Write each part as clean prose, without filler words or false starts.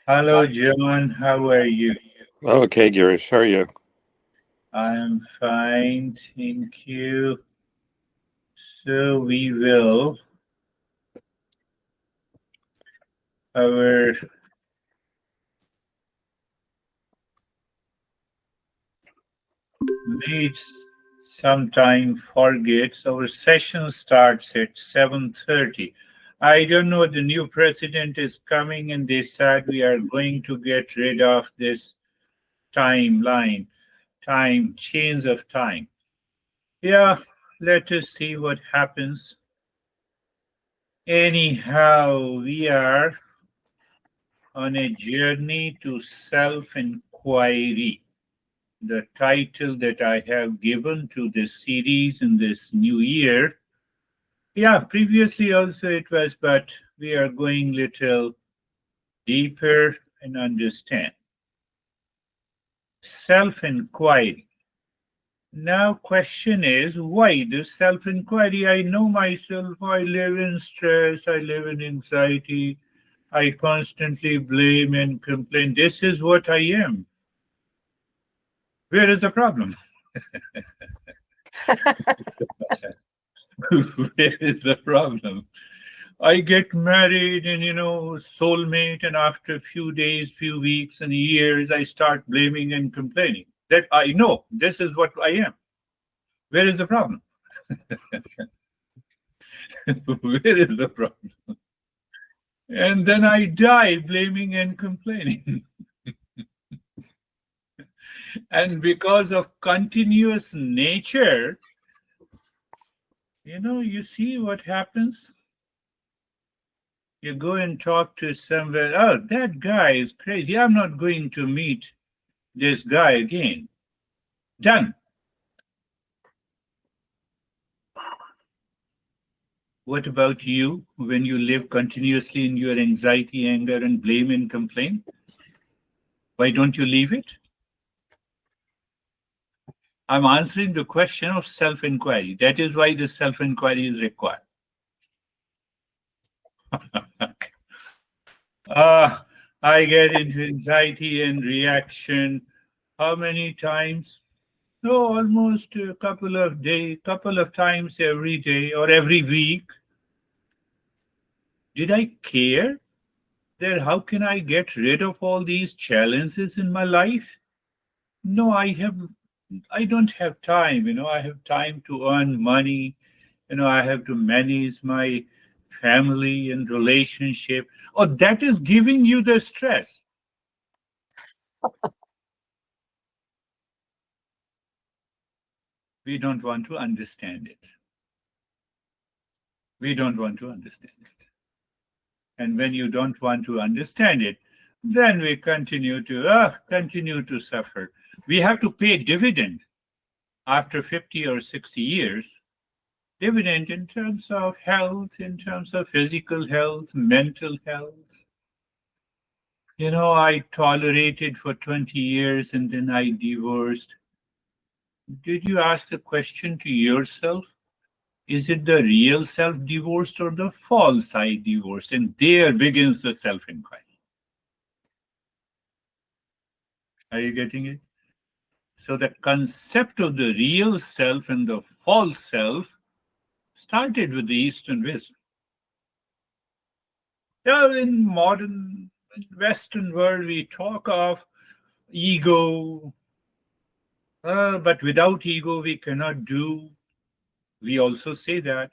Hello, John. How are you? Okay, Girish, how are you? I'm fine, thank you. So we will our mates sometime forgets our session starts at 7:30. I don't know, the new president is coming and they said we are going to get rid of this timeline, time, change of time. Yeah, let us see what happens. Anyhow, we are on a journey to self inquiry, the title that I have given to this series in this new year. Yeah, previously also it was, but we are going little deeper and understand. Self inquiry. Now, question is why this self inquiry? I know myself, I live in stress, I live in anxiety, I constantly blame and complain. This is what I am. Where is the problem? Where is the problem? I get married and, soulmate, and after a few days, few weeks, and years, I start blaming and complaining. That I know this is what I am. Where is the problem? Where is the problem? And then I die blaming and complaining. And because of continuous nature, you see what happens. You go and talk to somewhere, oh, that guy is crazy. I'm not going to meet this guy again. Done. What about you when you live continuously in your anxiety, anger, and blame and complain? Why don't you leave it? I'm answering the question of self inquiry. That is why the self inquiry is required. I get into anxiety and reaction. How many times? No, almost a couple of times every day or every week. Did I care that how can I get rid of all these challenges in my life? No, I don't have time, I have time to earn money, I have to manage my family and relationship. Oh, that is giving you the stress. We don't want to understand it. We don't want to understand it. And when you don't want to understand it, then we continue to suffer. We have to pay dividend after 50 or 60 years. Dividend in terms of health, in terms of physical health, mental health. I tolerated for 20 years and then I divorced. Did you ask the question to yourself? Is it the real self divorced or the false I divorced? And there begins the self inquiry. Are you getting it? So the concept of the real self and the false self started with the Eastern wisdom. In modern Western world, we talk of ego, but without ego, we cannot do. We also say that.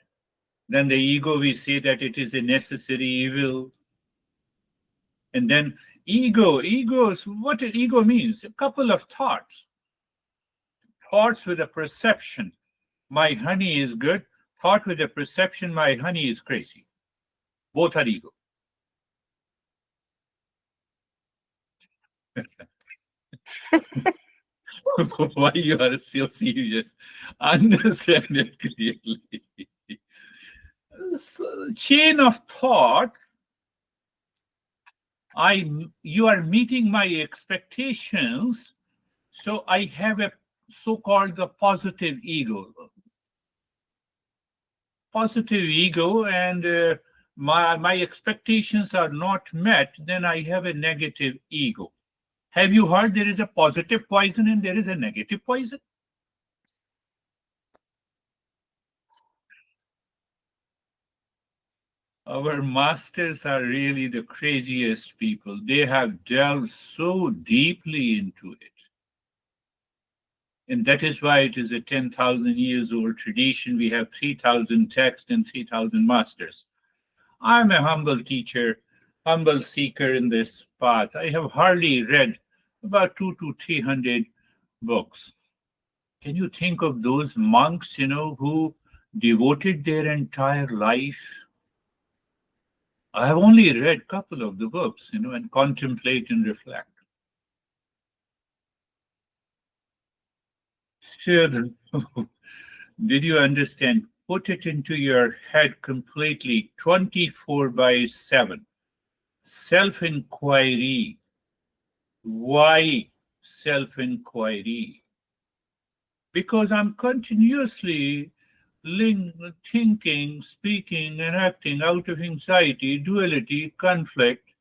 Then the ego, we say that it is a necessary evil. And then what ego means? A couple of thoughts. Thoughts with a perception. My honey is good. Thought with a perception, my honey is crazy. Both are ego. Why you are so serious? Understand it clearly. Chain of thought. You are meeting my expectations, so I have a so-called the positive ego. Positive ego, and my expectations are not met, then I have a negative ego. Have you heard there is a positive poison and there is a negative poison? Our masters are really the craziest people. They have delved so deeply into it. And that is why it is a 10,000 years old tradition. We have 3,000 texts and 3,000 masters. I'm a humble teacher, humble seeker in this path. I have hardly read about 200 to 300 books. Can you think of those monks, who devoted their entire life? I have only read a couple of the books, and contemplate and reflect. Sure. Did you understand? Put it into your head completely, 24/7. Self inquiry. Why self inquiry? Because I'm continuously thinking, speaking, and acting out of anxiety, duality, conflict.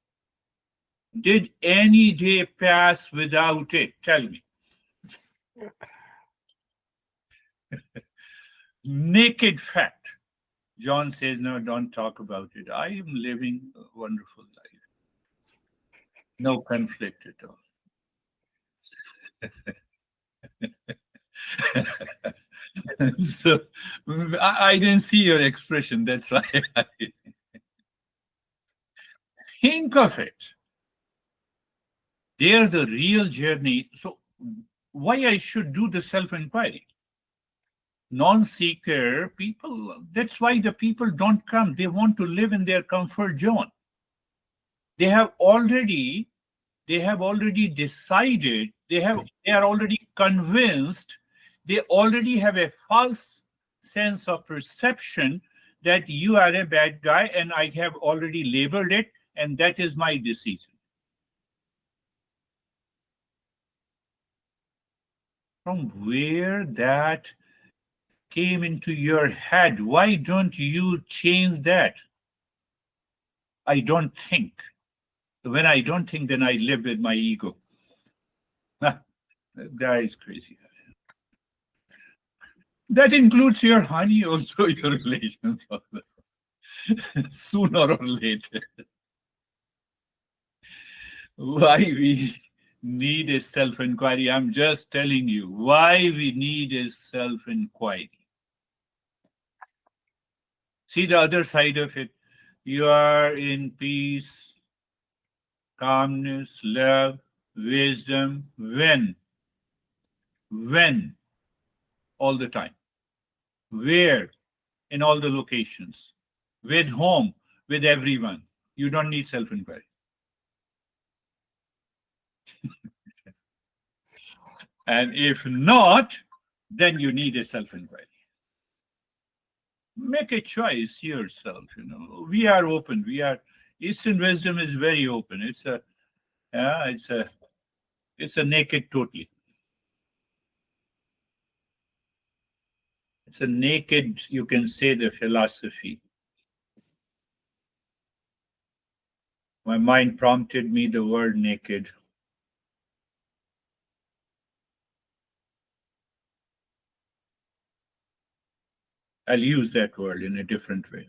Did any day pass without it? Tell me. Naked fact. John says, no, don't talk about it. I am living a wonderful life. No conflict at all. So I didn't see your expression. That's why I think of it. They're the real journey. So why I should do the self-inquiry? Non-seeker people, that's why the people don't come. They want to live in their comfort zone. They have already decided, they are already convinced, they already have a false sense of perception that you are a bad guy, and I have already labeled it, and that is my decision. From where that came into your head, why don't you change that? I don't think. When I don't think, then I live with my ego. That guy is crazy. That includes your honey, also your relations, also. Sooner or later. Why we need a self-inquiry? I'm just telling you why we need a self-inquiry. See the other side of it. You are in peace, calmness, love, wisdom. When? All the time. Where? In all the locations. With whom? With everyone. You don't need self-inquiry. And if not, then you need a self-inquiry. Make a choice yourself. We are open. Eastern wisdom is very open. It's a naked totally. It's a naked, you can say, the philosophy. My mind prompted me the word naked. I'll use that word in a different way.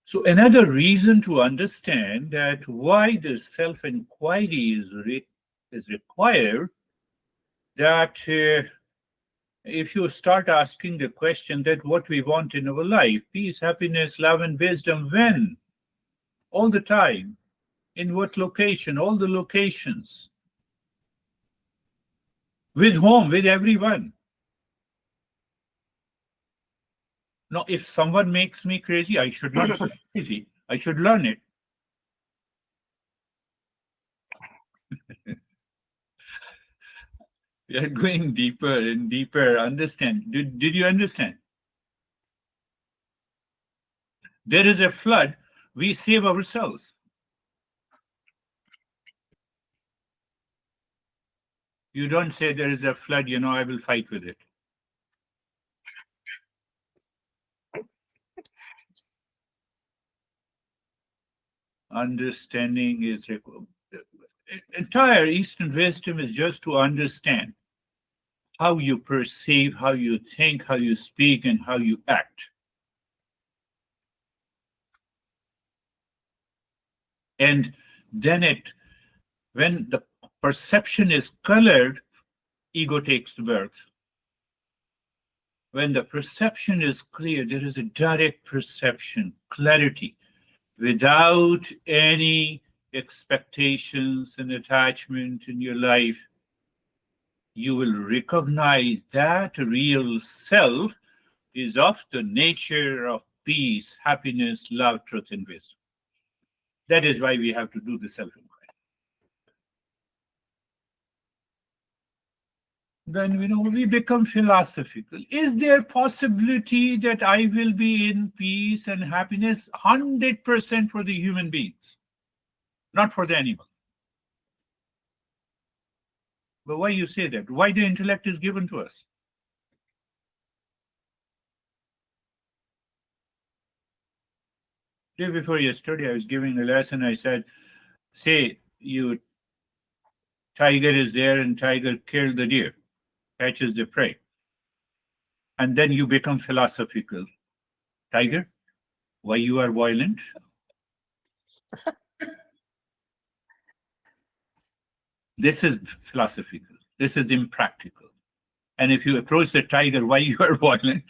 So another reason to understand that why the self-inquiry is required, that if you start asking the question that what we want in our life, peace, happiness, love, and wisdom, when? All the time. In what location? All the locations. With whom? With everyone. Now, if someone makes me crazy, I should not be crazy. I should learn it. We are going deeper and deeper. Understand? Did you understand? There is a flood. We save ourselves. You don't say there is a flood, I will fight with it. Understanding is entire Eastern wisdom is just to understand how you perceive, how you think, how you speak, and how you act. And then when the perception is colored, ego takes the birth. When the perception is clear, there is a direct perception, clarity, without any expectations and attachment in your life. You will recognize that real self is of the nature of peace, happiness, love, truth, and wisdom. That is why we have to do the self-inquiry. Then we become philosophical. Is there possibility that I will be in peace and happiness? 100% for the human beings, not for the animal. But why you say that? Why the intellect is given to us? Day before yesterday, I was giving a lesson. I said, say tiger is there and tiger killed the deer, catches the prey. And then you become philosophical. Tiger, why you are violent? This is philosophical. This is impractical. And if you approach the tiger, why you are violent?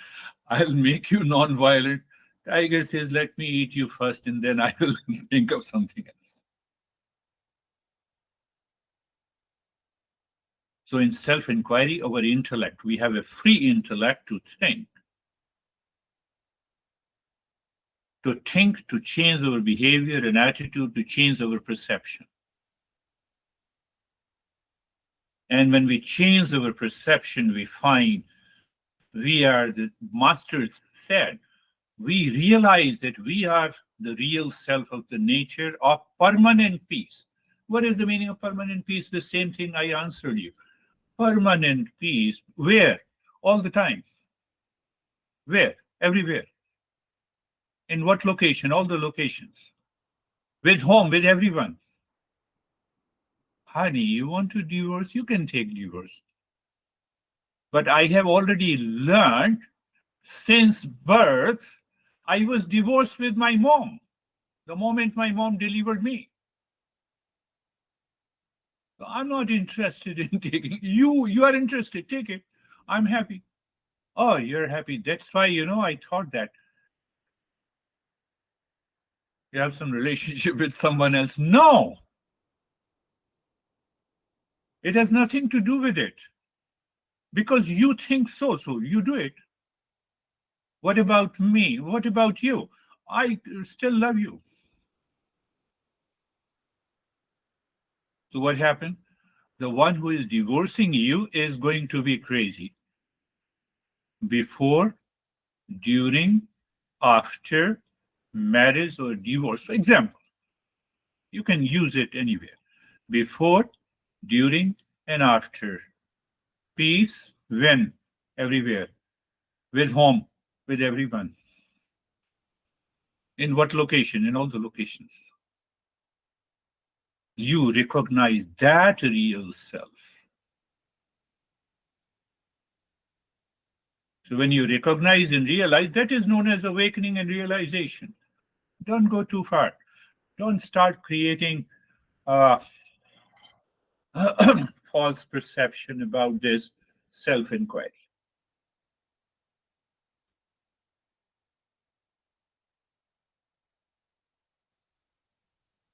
I'll make you non-violent. Tiger says, let me eat you first, and then I will think of something else. So in self-inquiry, our intellect, we have a free intellect to think, to change our behavior and attitude, to change our perception. And when we change our perception, we find we are, the masters said, we realize that we are the real self of the nature of permanent peace. What is the meaning of permanent peace? The same thing I answered you. Permanent peace, where? All the time. Where? Everywhere. In what location? All the locations. With whom? With everyone. Honey, you want to divorce? You can take divorce. But I have already learned since birth, I was divorced with my mom the moment my mom delivered me. So I'm not interested in taking. You are interested, take it. I'm happy. Oh, you're happy. That's why, I thought that you have some relationship with someone else. No. It has nothing to do with it. Because you think so you do it. What about me? What about you? I still love you. So what happened? The one who is divorcing you is going to be crazy. Before, during, after marriage or divorce. For example, you can use it anywhere. Before, during, and after. Peace, when, everywhere. With whom? With everyone. In what location? In all the locations. You recognize that real self. So when you recognize and realize, that is known as awakening and realization. Don't go too far. Don't start creating false perception about this self-inquiry.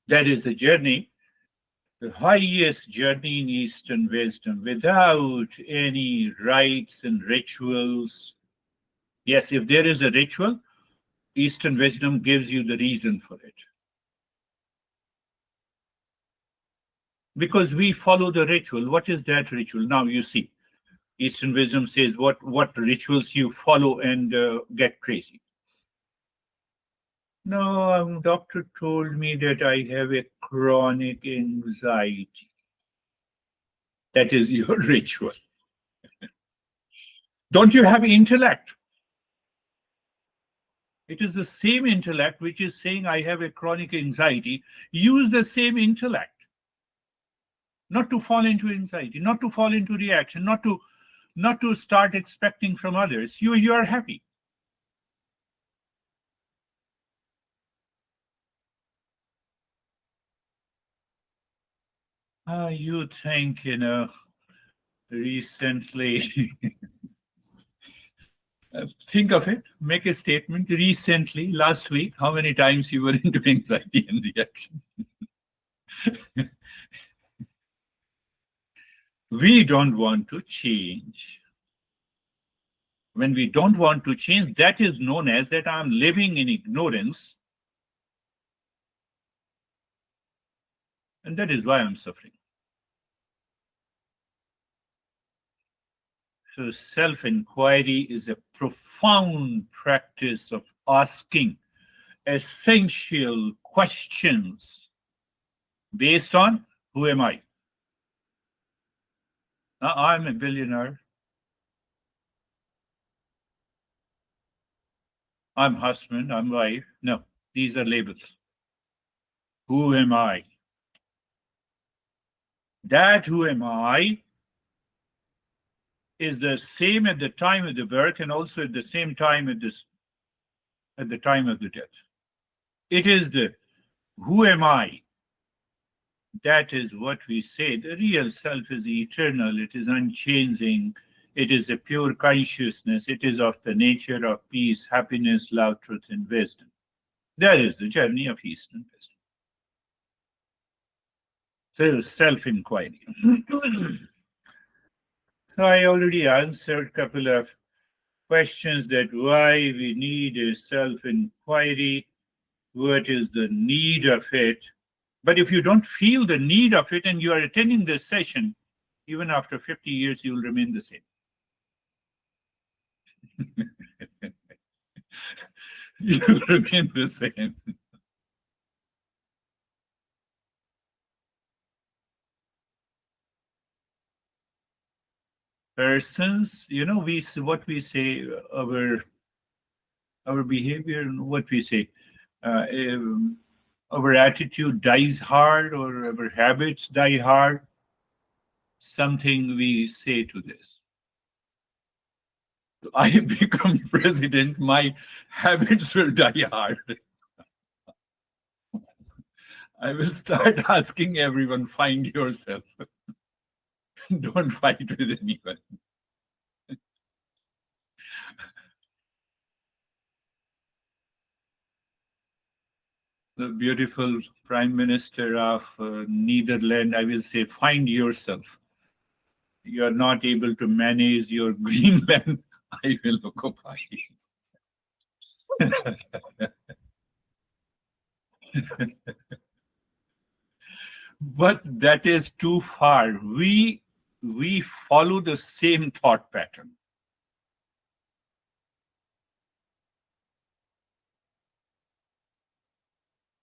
That is the journey, the highest journey in Eastern wisdom, without any rites and rituals. Yes, if there is a ritual, Eastern wisdom gives you the reason for it. Because we follow the ritual. What is that ritual? Now you see, Eastern wisdom says what rituals you follow and get crazy. No, doctor told me that I have a chronic anxiety. That is your ritual. Don't you have intellect? It is the same intellect which is saying, I have a chronic anxiety. Use the same intellect. Not to fall into anxiety, not to fall into reaction, not to start expecting from others. You are happy. You think, recently, think of it, make a statement. Recently, last week, how many times you were into anxiety and reaction? We don't want to change. When we don't want to change, that is known as that I'm living in ignorance. And that is why I'm suffering. So self-inquiry is a profound practice of asking essential questions based on who am I? Now, I'm a billionaire. I'm husband, I'm wife. No, these are labels. Who am I? That who am I is the same at the time of the birth and also at the same time at the time of the death. It is the who am I? That is what we say. The real self is eternal, it is unchanging, it is a pure consciousness, it is of the nature of peace, happiness, love, truth, and wisdom. That is the journey of East and West. So, self inquiry. So, I already answered a couple of questions that why we need a self inquiry, what is the need of it. But if you don't feel the need of it and you are attending this session, even after 50 years, you will remain the same. You will remain the same. Persons, what we say, our behavior, what we say, our attitude dies hard or our habits die hard. Something we say to this. I become president, my habits will die hard. I will start asking everyone, find yourself. Don't fight with anyone. The beautiful Prime Minister of Netherlands, I will say, find yourself. You are not able to manage your Greenland, I will occupy. But that is too far. We follow the same thought pattern.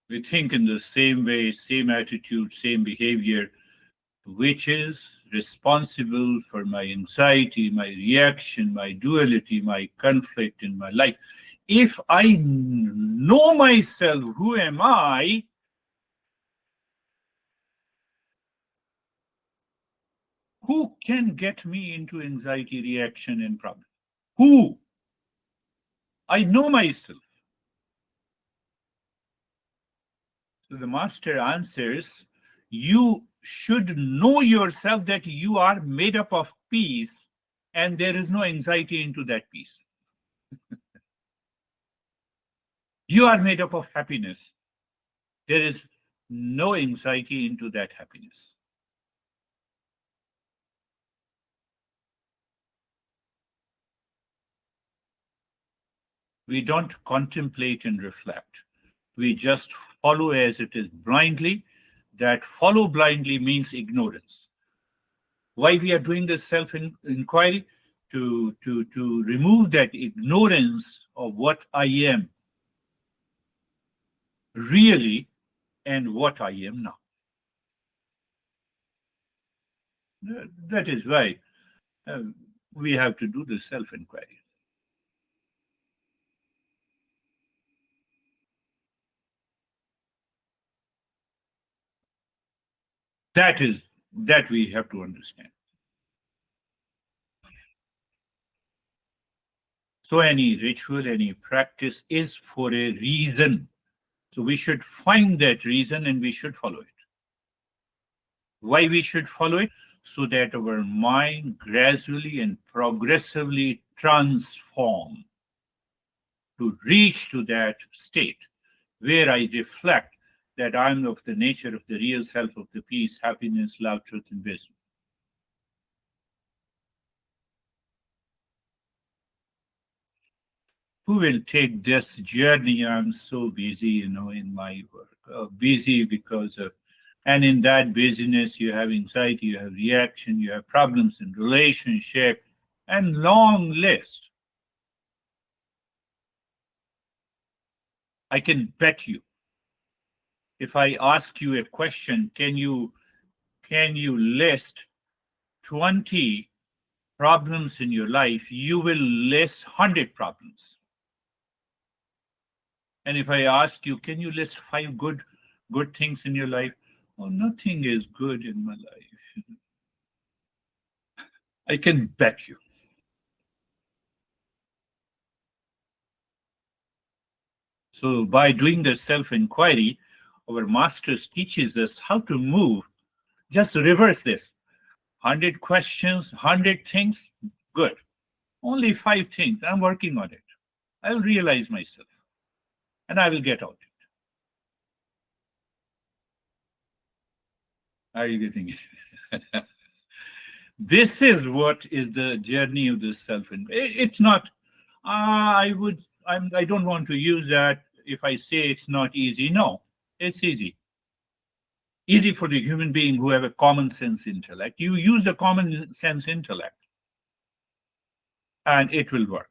We think in the same way, same attitude, same behavior, which is responsible for my anxiety, my reaction, my duality, my conflict in my life. If I know myself, who am I? Who can get me into anxiety, reaction, and problem? Who? I know myself. So the master answers, you should know yourself that you are made up of peace and there is no anxiety into that peace. You are made up of happiness. There is no anxiety into that happiness. We don't contemplate and reflect. We just follow as it is blindly. That follow blindly means ignorance. Why we are doing this self-inquiry? To remove that ignorance of what I am really and what I am now. That is why we have to do the self-inquiry. That we have to understand. So any ritual, any practice is for a reason. So we should find that reason and we should follow it. Why we should follow it? So that our mind gradually and progressively transform to reach to that state where I reflect that I'm of the nature of the real self of the peace, happiness, love, truth, and wisdom. Who will take this journey? I'm so busy, in my work. Busy because of, and in that busyness, you have anxiety, you have reaction, you have problems in relationship, and long list. I can bet you, if I ask you a question, can you list 20 problems in your life? You will list 100 problems. And if I ask you, can you list 5 good things in your life? Oh, nothing is good in my life. I can bet you. So by doing the self-inquiry, our masters teaches us how to move. Just reverse this. 100 questions, 100 things, good. Only 5 things, I'm working on it. I'll realize myself and I will get out. Are you getting it? This is what is the journey of the self. It's not. I don't want to use that. If I say it's not easy, no, it's easy. Easy for the human being who have a common sense intellect. You use the common sense intellect, and it will work.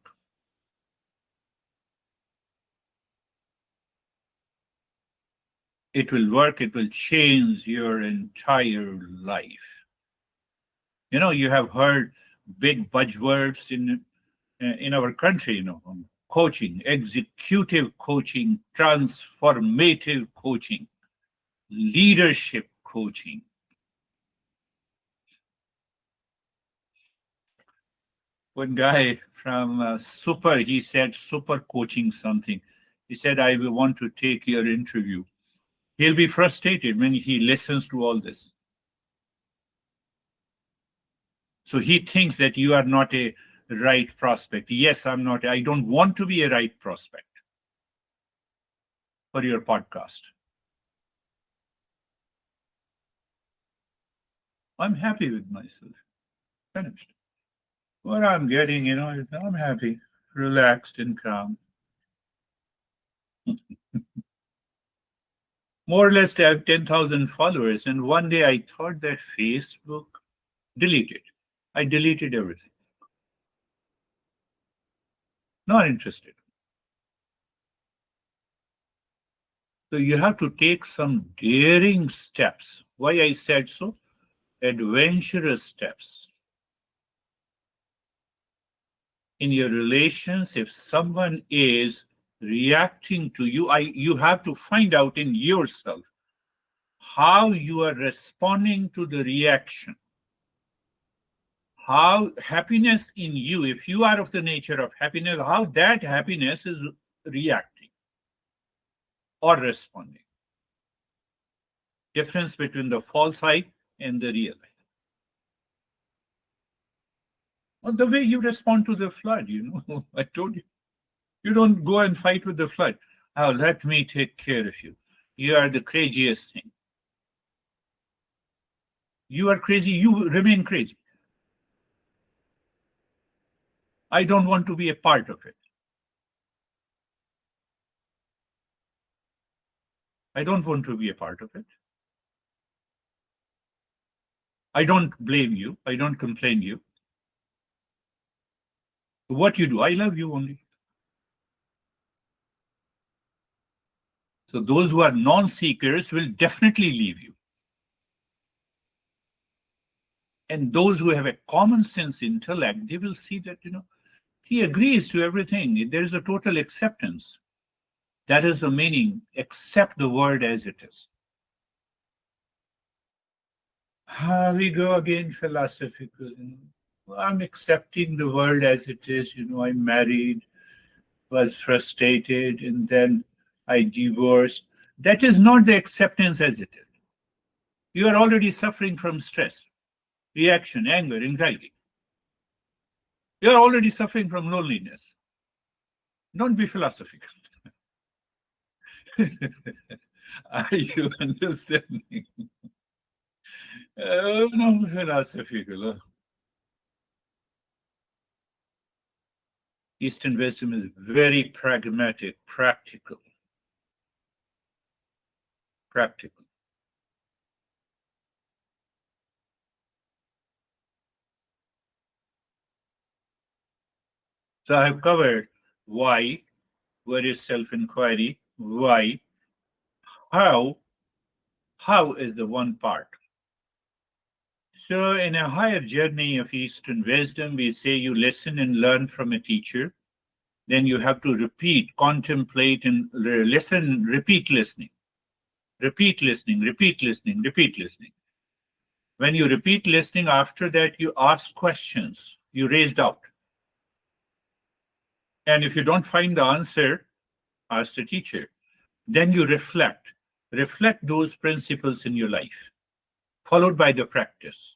It will work. It will change your entire life. You have heard big buzzwords in our country, coaching, executive coaching, transformative coaching, leadership coaching. One guy from Super, he said super coaching something. He said, I will want to take your interview. He'll be frustrated when he listens to all this. So he thinks that you are not a right prospect. Yes, I'm not. I don't want to be a right prospect for your podcast. I'm happy with myself. Finished. What I'm getting, is I'm happy, relaxed, and calm. More or less, I have 10,000 followers. And one day I thought that Facebook deleted. I deleted everything. Not interested. So you have to take some daring steps. Why I said so? Adventurous steps. In your relations, if someone is reacting to you, you have to find out in yourself how you are responding to the reaction. How happiness in you, if you are of the nature of happiness, how that happiness is reacting or responding. Difference between the false I and the real I. Well, the way you respond to the flood, I told you. You don't go and fight with the flood. Oh, let me take care of you. You are the craziest thing. You are crazy, you remain crazy. I don't want to be a part of it. I don't want to be a part of it. I don't blame you. I don't complain you. What you do, I love you only. So those who are non-seekers will definitely leave you. And those who have a common sense intellect, they will see that, he agrees to everything. There is a total acceptance. That is the meaning. Accept the world as it is. We go again philosophical. I'm accepting the world as it is. I'm married, was frustrated, and then I divorced. That is not the acceptance as it is. You are already suffering from stress, reaction, anger, anxiety. You are already suffering from loneliness. Don't be philosophical. Are you understanding? No, philosophical. Eastern wisdom is very pragmatic, practical. Practical. So I have covered why, what is self-inquiry, why, how is the one part. So in a higher journey of Eastern wisdom, we say you listen and learn from a teacher. Then you have to repeat, contemplate, and listen, repeat listening. Repeat listening, repeat listening, repeat listening. When you repeat listening, after that, you ask questions, you raise doubt. And if you don't find the answer, ask the teacher. Then you reflect. Reflect those principles in your life, followed by the practice.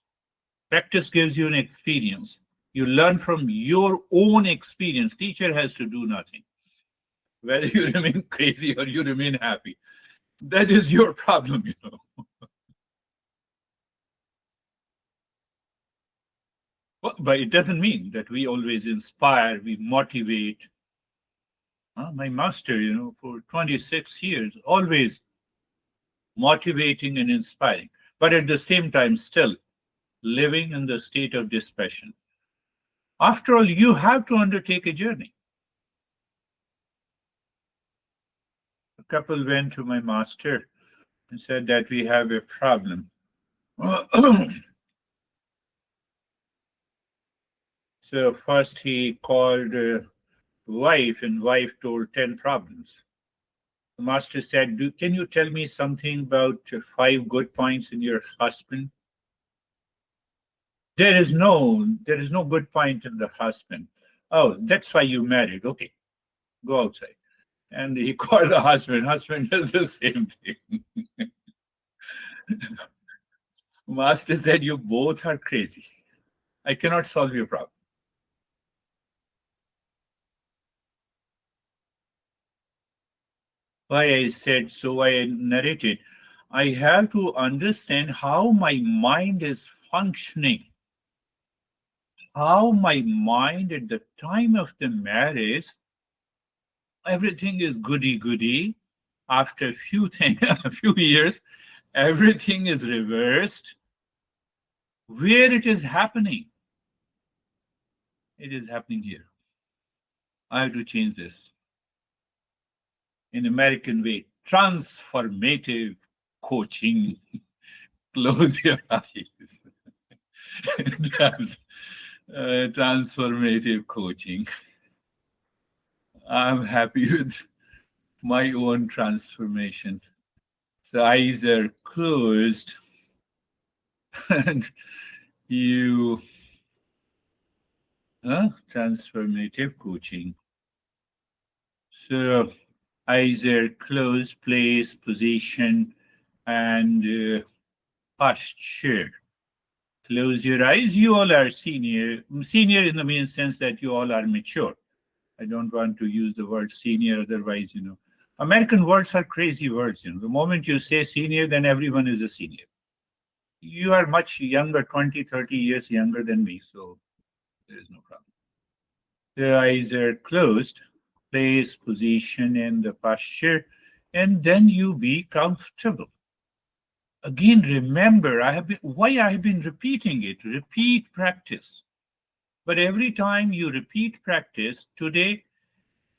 Practice gives you an experience. You learn from your own experience. Teacher has to do nothing. Whether you remain crazy or you remain happy, that is your problem. But it doesn't mean that we always inspire, we motivate. My master, for 26 years, always motivating and inspiring, but at the same time, still living in the state of dispassion. After all, you have to undertake a journey. A couple went to my master and said that we have a problem. So first he called wife, and wife told 10 problems. The master said, can you tell me something about 5 good points in your husband? There is no good point in the husband. Oh, that's why you married. Okay, go outside. And he called the husband. Husband does the same thing. Master said, you both are crazy. I cannot solve your problem. Why I said so, I narrated. I have to understand how my mind is functioning. How my mind at the time of the marriage, everything is goody goody. After a few a few years, everything is reversed. Where it is happening? It is happening here. I have to change this. In American way, transformative coaching. Close your eyes. Transformative coaching. I'm happy with my own transformation. So eyes are closed and you transformative coaching. So eyes are closed, place, position, and posture. Close your eyes. You all are senior. Senior in the main sense that you all are mature. I don't want to use the word senior, otherwise, American words are crazy words. The moment you say senior, then everyone is a senior. You are much younger, 20, 30 years younger than me, so there is no problem. The eyes are closed, place, position, and the posture, and then you be comfortable. Again, remember, why I have been repeating it. Repeat practice. But every time you repeat practice, today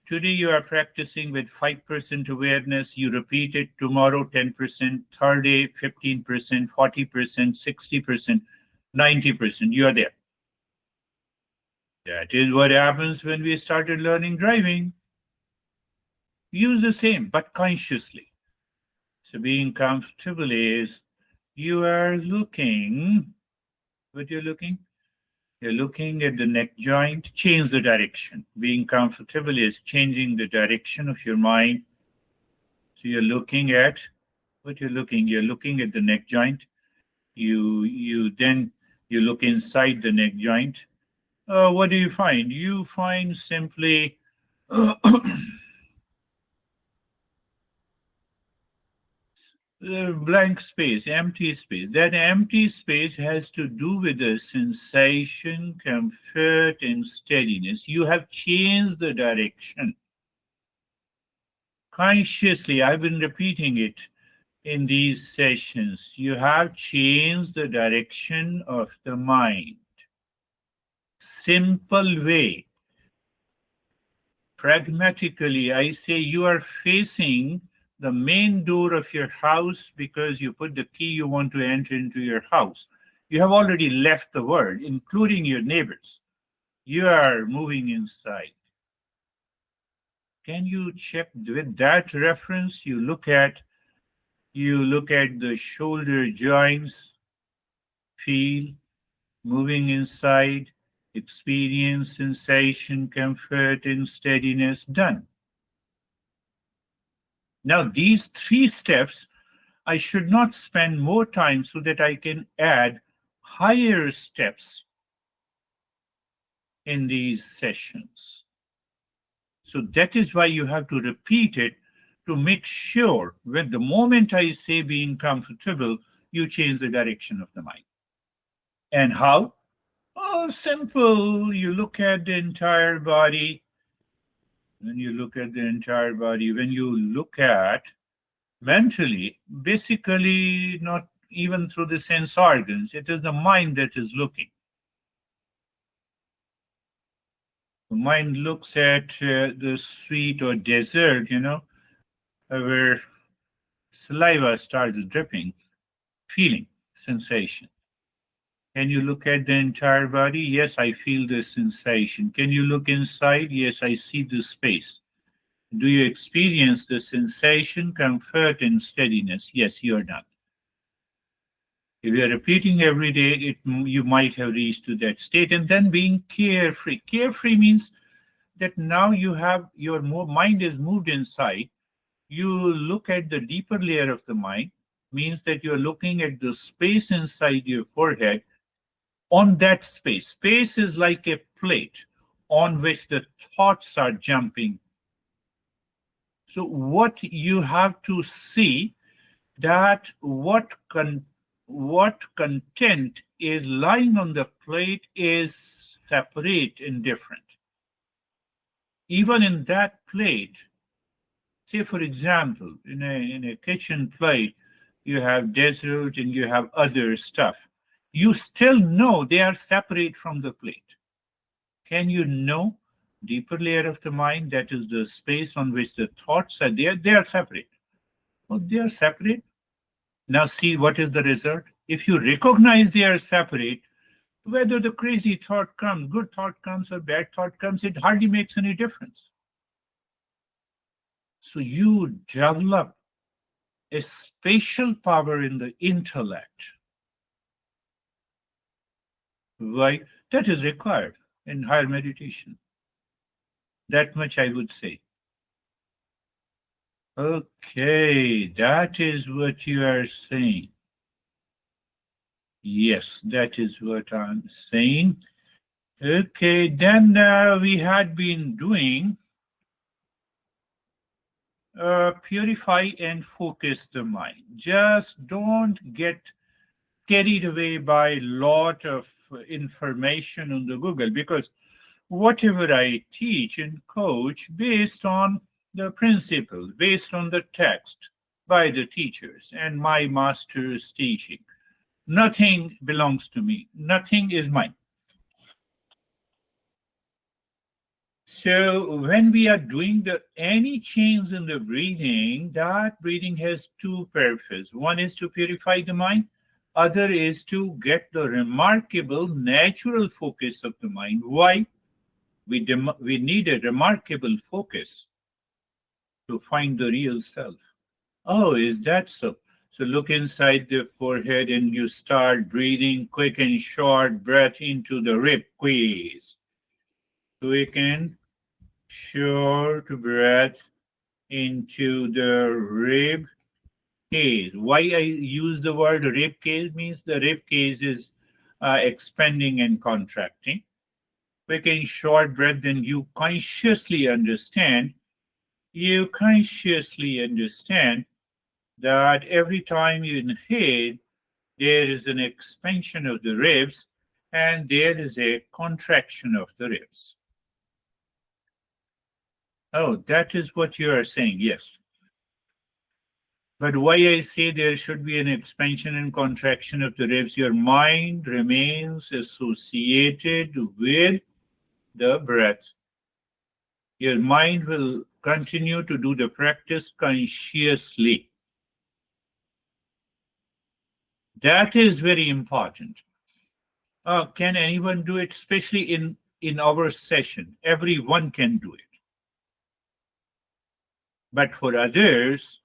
you are practicing with 5% awareness. You repeat it tomorrow, 10%, third day, 15%, 40%, 60%, 90%. You are there. That is what happens when we started learning driving. Use the same, but consciously. So being comfortable is you are looking, what you're looking? You're looking at the neck joint, change the direction. Being comfortable is changing the direction of your mind. So you're looking at what you're looking at the neck joint. You look inside the neck joint. What do you find? You find simply blank space, empty space. That empty space has to do with the sensation, comfort, and steadiness. You have changed the direction. Consciously, I've been repeating it in these sessions. You have changed the direction of the mind. Simple way. Pragmatically, I say you are facing the main door of your house because you put the key, you want to enter into your house. You have already left the world, including your neighbors. You are moving inside. Can you check with that reference? You look at the shoulder joints, feel, moving inside, experience sensation, comfort, and steadiness. Done. Now, these 3 steps, I should not spend more time so that I can add higher steps in these sessions. So that is why you have to repeat it to make sure when the moment I say being comfortable, you change the direction of the mind. And how? Oh, simple. You look at the entire body. When you look at the entire body, when you look at mentally, basically not even through the sense organs, it is the mind that is looking. The mind looks at the sweet or dessert, where saliva starts dripping, feeling, sensation. Can you look at the entire body? Yes, I feel the sensation. Can you look inside? Yes, I see the space. Do you experience the sensation, comfort, and steadiness? Yes, you are not. If you are repeating every day, you might have reached to that state. And then being carefree. Carefree means that now your mind is moved inside. You look at the deeper layer of the mind, means that you're looking at the space inside your forehead. On that space, space is like a plate on which the thoughts are jumping. So what you have to see that what content is lying on the plate is separate and different. Even in that plate, say for example, in a kitchen plate, you have dessert and you have other stuff. You still know they are separate from the plate. Can you know deeper layer of the mind, that is the space on which the thoughts are there? They are separate. Oh, they are separate. Now see what is the result. If you recognize they are separate, whether the crazy thought comes, good thought comes or bad thought comes, it hardly makes any difference. So you develop a spatial power in the intellect. Right? That is required in higher meditation. That much I would say. Okay, that is what you are saying. Yes, that is what I'm saying. Okay, then we had been doing purify and focus the mind. Just don't get carried away by a lot of information on the Google, because whatever I teach and coach based on the principles, based on the text by the teachers and my master's teaching. Nothing belongs to me. Nothing is mine. So when we are doing any change in the breathing, that breathing has 2 purposes. One is to purify the mind. Other is to get the remarkable natural focus of the mind. Why? We need a remarkable focus to find the real self. Oh, is that so? So look inside the forehead and you start breathing quick and short breath into the rib cage. Quick and short breath into the rib cage. Why I use the word rib cage means the rib cage is expanding and contracting. Quick and short breath, then you consciously understand that every time you inhale, there is an expansion of the ribs and there is a contraction of the ribs. Oh, that is what you are saying, yes. But why I say there should be an expansion and contraction of the ribs, your mind remains associated with the breath. Your mind will continue to do the practice consciously. That is very important. Can anyone do it, especially in our session? Everyone can do it. But for others,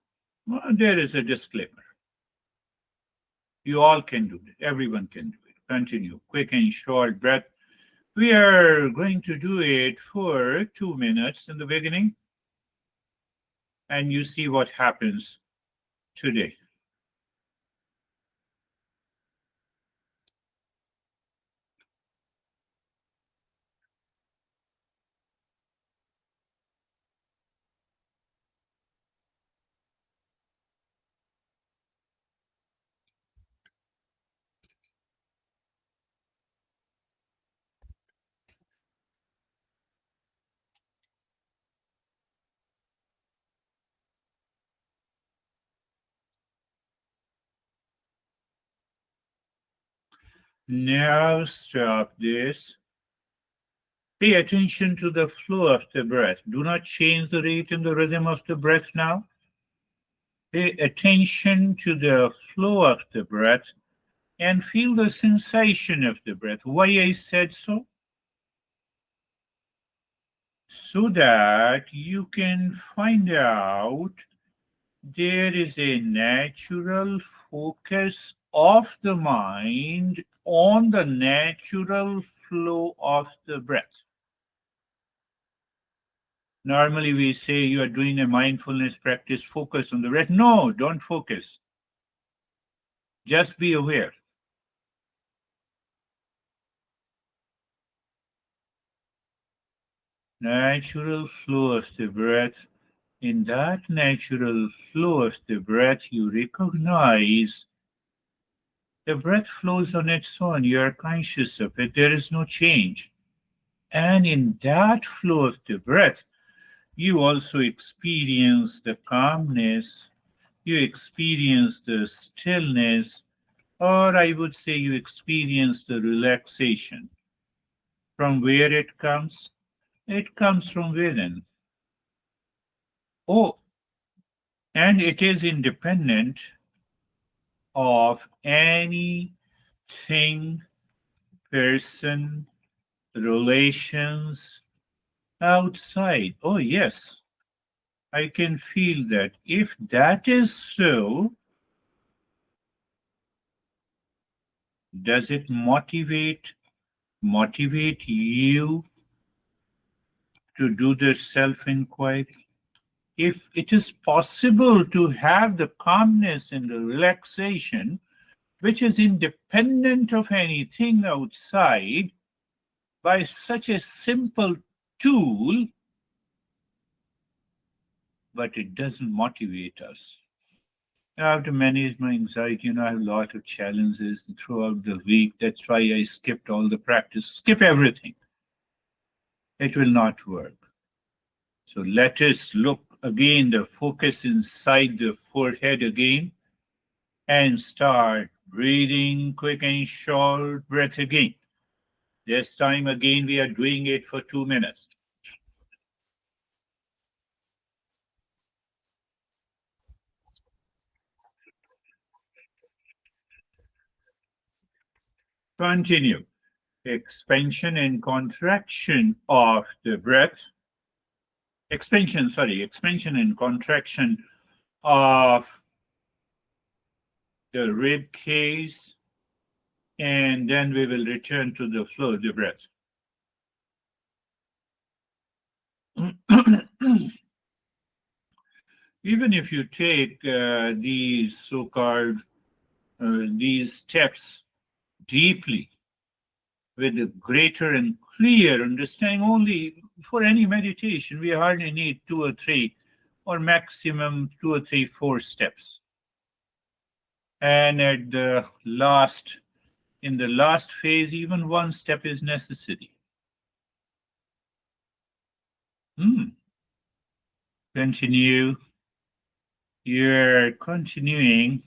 there is a disclaimer. You all can do it. Everyone can do it. Continue. Quick and short breath. We are going to do it for 2 minutes in the beginning. And you see what happens today. Now stop this. Pay attention to the flow of the breath. Do not change the rate and the rhythm of the breath now. Pay attention to the flow of the breath and feel the sensation of the breath. Why I said so? So that you can find out there is a natural focus of the mind on the natural flow of the breath. Normally we say you are doing a mindfulness practice, focus on the breath. No, don't focus. Just be aware. Natural flow of the breath. In that natural flow of the breath, you recognize the breath flows on its own. You are conscious of it. There is no change. And in that flow of the breath, you also experience the calmness, you experience the stillness, or I would say you experience the relaxation. From where it comes? It comes from within. Oh, and it is independent of anything, person, relations outside. Oh, yes, I can feel that. If that is so, does it motivate you to do the self-inquiry? If it is possible to have the calmness and the relaxation, which is independent of anything outside, by such a simple tool, but it doesn't motivate us. I have to manage my anxiety, I have a lot of challenges throughout the week. That's why I skipped all the practice. Skip everything. It will not work. So let us look again, the focus inside the forehead again, and start breathing quick and short breath again. This time again, we are doing it for 2 minutes. Continue. Expansion and contraction of the breath. Expansion and contraction of the rib cage, and then we will return to the flow of the breath. Even if you take these so-called these steps deeply with a greater and clear understanding, only for any meditation we hardly need 2 or 3, or maximum 2 or 3, 4 steps. And at the last, in the last phase, even 1 step is necessary. Continue. You're continuing.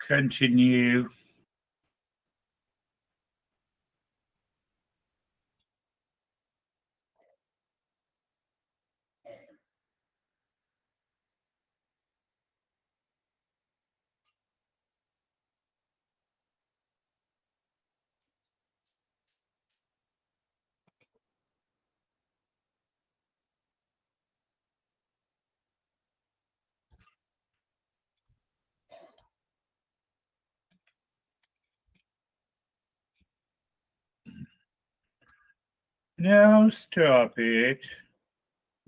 Continue. Now stop it.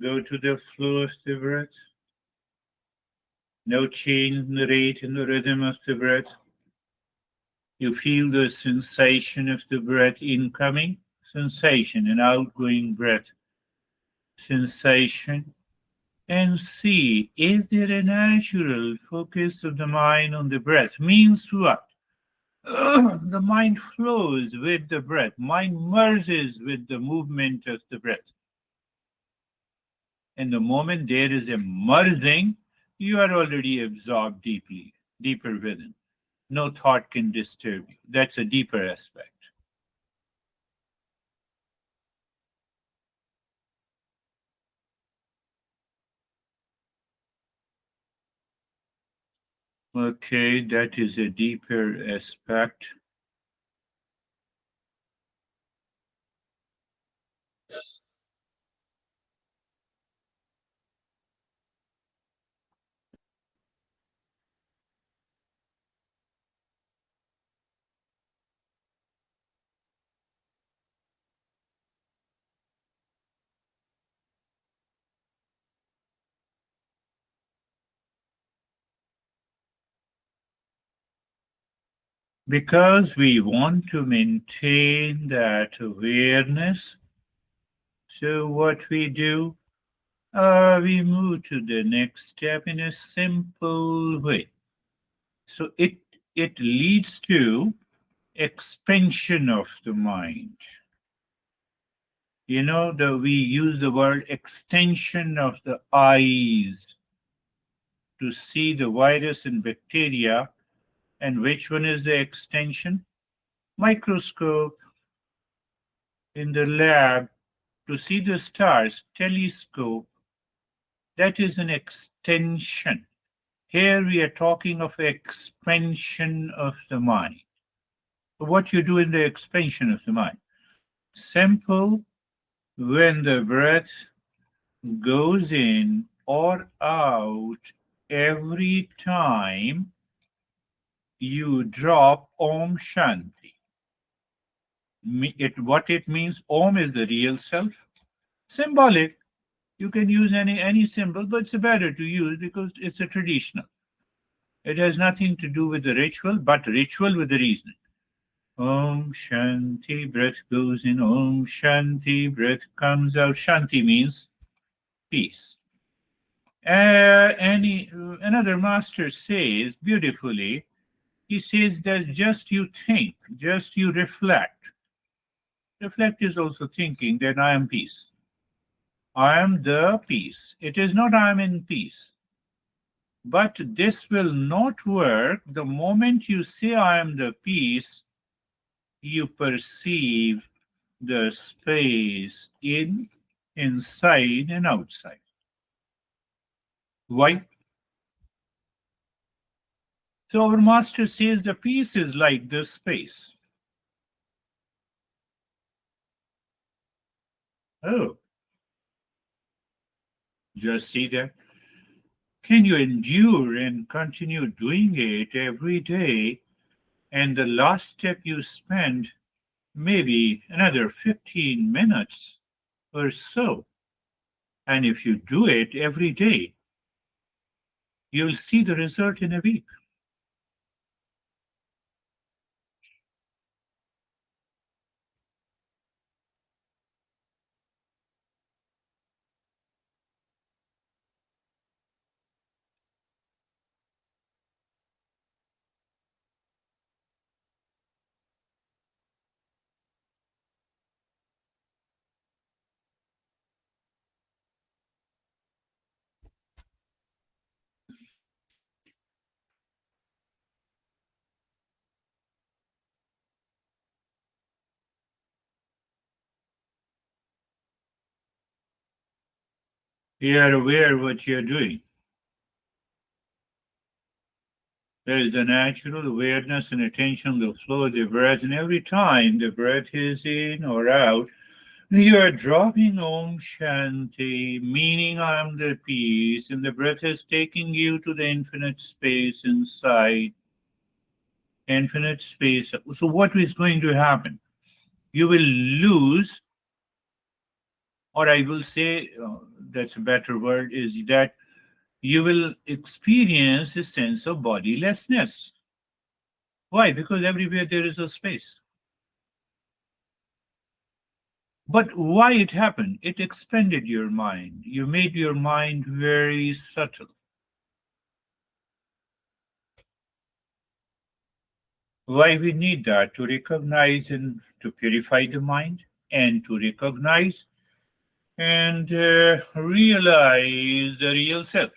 Go to the flow of the breath. No change in the rate and the rhythm of the breath. You feel the sensation of the breath incoming sensation and outgoing breath sensation, and see, is there a natural focus of the mind on the breath? Means what? The mind flows with the breath. Mind merges with the movement of the breath. And the moment there is a merging, you are already absorbed deeper within. No thought can disturb you. That's a deeper aspect. Okay, that is a deeper aspect. Because we want to maintain that awareness, so what we do, we move to the next step in a simple way. So it leads to expansion of the mind. You know, we use the word extension of the eyes to see the virus and bacteria. And which one is the extension? Microscope. In the lab to see the stars, telescope. That is an extension. Here we are talking of expansion of the mind. What you do in the expansion of the mind? Simple. When the breath goes in or out, every time you drop Om Shanti. What it means, Om is the real self. Symbolic. You can use any symbol, but it's better to use because it's a traditional. It has nothing to do with the ritual, but ritual with the reasoning. Om Shanti, breath goes in. Om Shanti, breath comes out. Shanti means peace. Another master says beautifully, he says that just you think, just you reflect. Reflect is also thinking that I am peace. I am the peace. It is not I am in peace. But this will not work the moment you say I am the peace, you perceive the space inside, and outside. Why? So our master says the peace is like the space. Oh, just see that. Can you endure and continue doing it every day? And the last step you spend maybe another 15 minutes or so. And if you do it every day, you'll see the result in a week. You are aware of what you're doing. There is a natural awareness and attention to the flow of the breath, and every time the breath is in or out, you are dropping Om Shanti, meaning I'm the peace, and the breath is taking you to the infinite space inside. Infinite space. So, what is going to happen? You will lose, or I will say, that's a better word, is that you will experience a sense of bodilessness. Why? Because everywhere there is a space. But why it happened? It expanded your mind. You made your mind very subtle. Why we need that? To recognize and to purify the mind, and to recognize and realize the real self.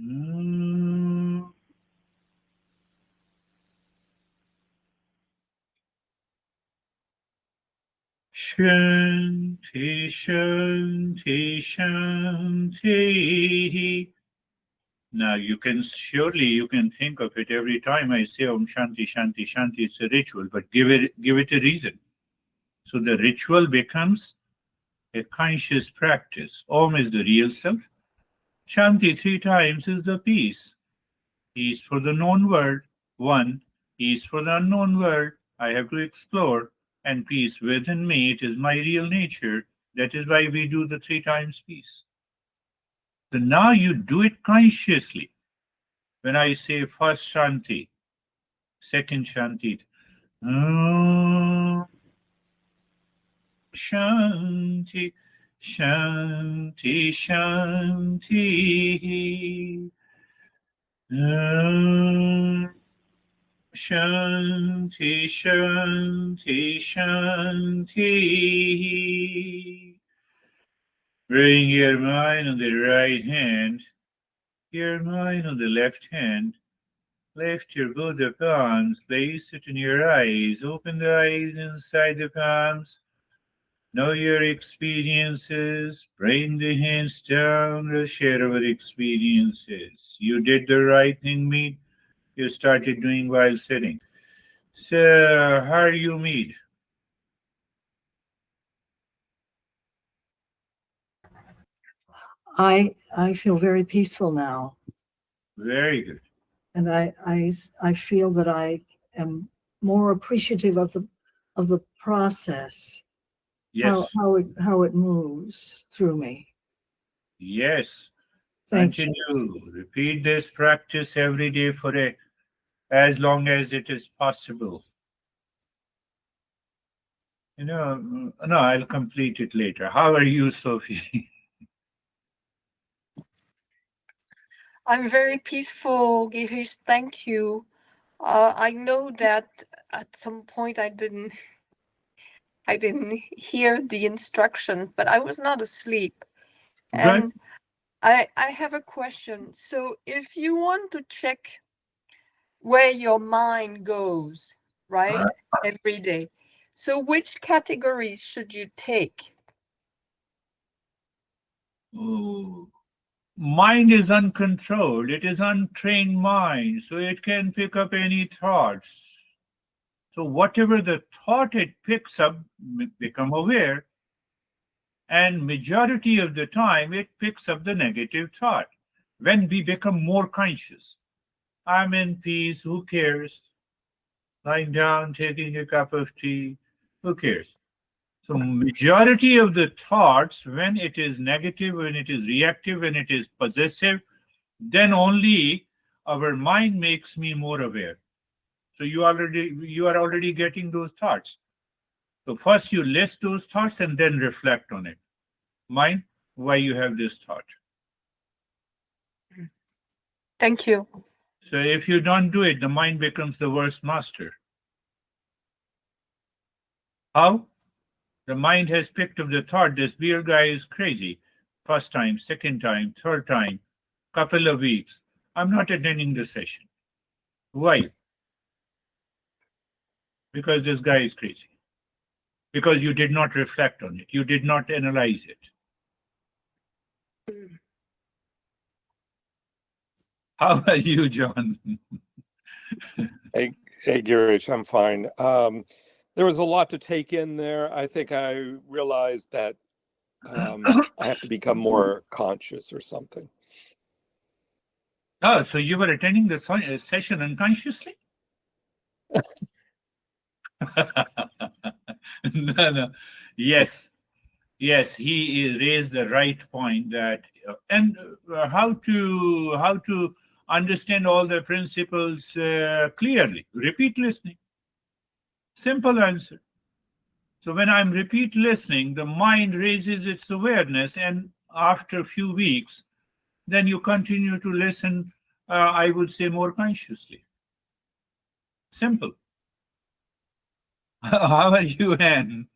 Mm. Shanti, Shanti, Shanti. Now you can think of it every time I say Om Shanti, Shanti, Shanti. It's a ritual, but give it a reason. So the ritual becomes a conscious practice. Om is the real self. Shanti three times is the peace. Peace for the known world. One, peace for the unknown world. I have to explore. And peace within me. It is my real nature. That is why we do the three times peace. So now you do it consciously. When I say first Shanti, second Shanti, Shanti, Shanti, Shanti. Shanti, Shanti, Shanti. Bring your mind on the right hand, your mind on the left hand. Lift your both of palms, place it in your eyes. Open the eyes inside the palms. Know your experiences. Bring the hands down. Let's share our experiences. You did the right thing, Mead. You started doing while sitting. So, how are you, Mead? I feel very peaceful now, Very good. and I feel that I am more appreciative of the process, Yes. how it moves through me. Yes. Thank you. Continue. Repeat this practice every day for as long as it is possible. No, I'll complete it later. How are you, Sophie? I'm very peaceful, Girish. Thank you. I know that at some point I didn't hear the instruction, but I was not asleep. And I have a question. So if you want to check where your mind goes, right, every day, so which categories should you take? Oh, mind is uncontrolled. It is untrained mind, so it can pick up any thoughts. So whatever the thought it picks up, become aware. And majority of the time, it picks up the negative thought. When we become more conscious, I'm in peace, who cares? Lying down, taking a cup of tea, who cares? So majority of the thoughts, when it is negative, when it is reactive, when it is possessive, then only our mind makes me more aware. So you are already getting those thoughts. So first you list those thoughts and then reflect on it. Mind, why you have this thought. Thank you. So if you don't do it, the mind becomes the worst master. How? The mind has picked up the thought, this beer guy is crazy. First time, second time, third time, couple of weeks. I'm not attending the session. Why? Because this guy is crazy. Because you did not reflect on it. You did not analyze it. How are you, John? Hey, Girish, I'm fine. There was a lot to take in there. I think I realized that I have to become more conscious or something. Oh, so you were attending the session unconsciously? No. Yes, he raised the right point that, and how to understand all the principles clearly. Repeat listening. Simple answer. So when I'm repeat listening, the mind raises its awareness, and after a few weeks, then you continue to listen, I would say, more consciously. Simple. How are you, Anne?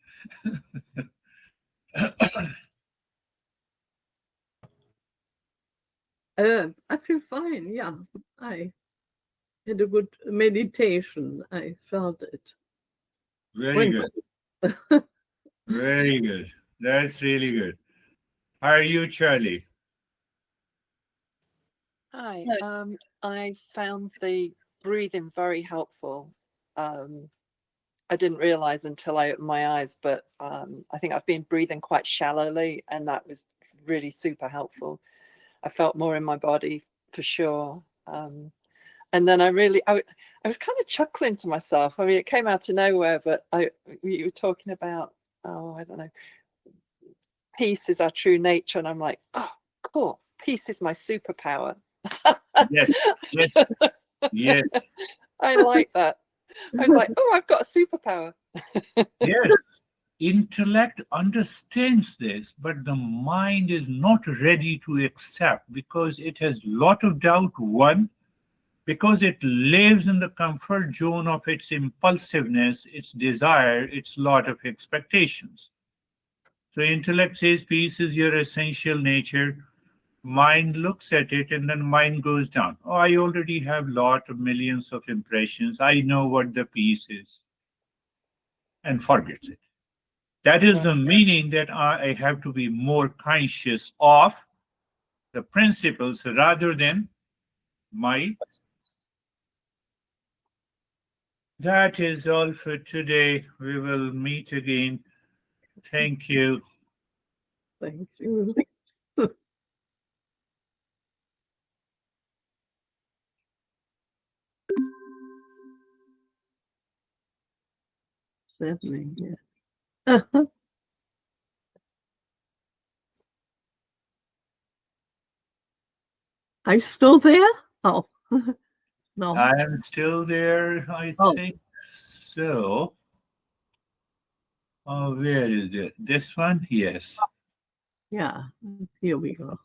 I feel fine. Yeah, I had a good meditation. I felt it. Very good. Very good. That's really good. How are you, Charlie? Hi. I found the breathing very helpful. I didn't realize until I opened my eyes, but I think I've been breathing quite shallowly, and that was really super helpful. I felt more in my body for sure. And then I was kind of chuckling to myself. I mean, it came out of nowhere, but you were talking about, I don't know, peace is our true nature. And I'm like, oh, cool. Peace is my superpower. Yes. Yes. I like that. I was like, oh, I've got a superpower. Yes. Intellect understands this, but the mind is not ready to accept because it has lot of doubt. One, because it lives in the comfort zone of its impulsiveness, its desire, its lot of expectations. So intellect says peace is your essential nature. Mind looks at it and then mind goes down. Oh, I already have lot of millions of impressions. I know what the peace is. And forgets it. That is the meaning that I have to be more conscious of the principles rather than my. That is all for today. We will meet again. Thank you. Thank you. What's happening here? Are you still there? Oh, no. I am still there, I Oh. think so. Oh, where is it? This one? Yes. Yeah, here we go.